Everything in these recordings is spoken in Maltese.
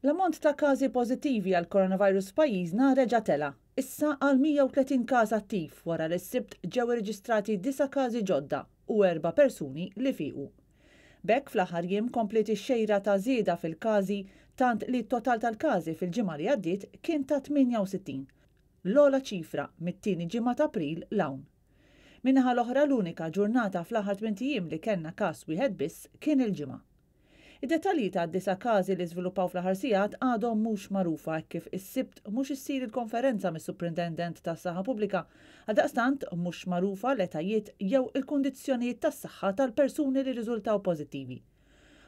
L-ammont ta' każi pożittivi għal coronavirus f'pajjiżna reġa' tela. Issa għal 130 każ attiv wara li s-sibt ġew irreġistrati 9 każi ġodda u 4 persuni li fiequ. B'hekk fl-aħħar jiem komplet ix-xejra ta' żieda fil-każi tant li t-total tal-każi fil-ġimgħa li għaddiet kien ta' 68. L-ogħla ċifra mit-tieni ġimgħa ta' April l-hawn. Min-naħa l-oħra l-unika ġurnata fl-aħħar 8 jiem li kellna każ wieħed biss kien il-ġimgħa. Id-dettalji ta' 9 każi li żviluppaw fl-aħħar sigħat għadhom mhux magħrufa kif is-sibt mhux issir il-konferenza mis-Superintendent tas-Saħħa Pubblika għaldaqstant mhux magħrufa l-etajiet jew il-kundizzjonijiet tas-saħħa tal-persuni li riżultaw pożittivi.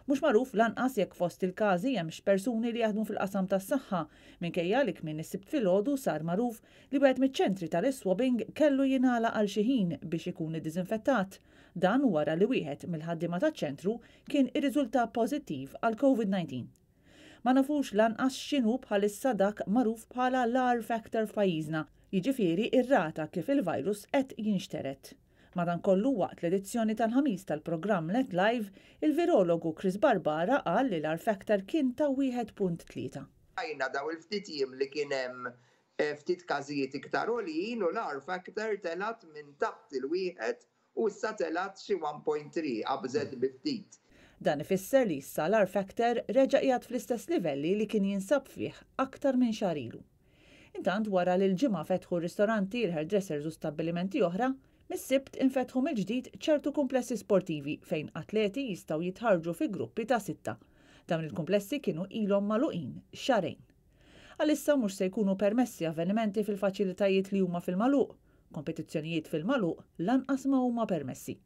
Mhux magħruf lanqas jekk fost il-każi hemmx persuni li jaħdmu fil-qasam tas-saħħa minkejja li kmien is-sibt filgħodu sar magħruf li wieħed miċ-ċentri tal-iswabbing kellu jingħalaq għal xi ħin biex ikun iddiżinfettat. Dan wara li wieħed mill-ħaddiema taċ-ċentru kien irriżulta pożittiv għal COVID-19. Ma nafux lanqas x'inhu bħalissa dak magħruf bħala l-R factor f'pajjiżna, jiġifieri ir-rata kif il-virus qed jinxteret. Madankollu waqt l-edizzjoni tal-ħamis tal-programm Let Live, il-virologu Chris Barbara qal li l-R factor kien ta' 1.3. Għajna daw il-ftit jiem li kien hemm ftit każijiet iktar għoljin u l-R factor telat minn taħt il-wieħed u issa telat xi 1.3 qabżet bi-ftit. Dan ifisser li issa l-R factor reġa' qiegħed fl-istess livelli li kien jinsab fih aktar minn xahar ilu. Intant wara li l-ġimgħa fetħu ristoranti, il-hairdressers u stabbilimenti oħra, mis-sibt infetħu mill-ġdid ċertu komplessi sportivi fejn atleti jistgħu jitħarġu fi gruppi ta' 6. Dawn il-komplessi kienu ilhom magħluqin xarejn. Għalissa mhux se jkunu permessi avvenimenti fil-faċilitajiet li huma fil-magħluq. Kompetizzjonijiet fil-magħluq lanqas ma huma permessi.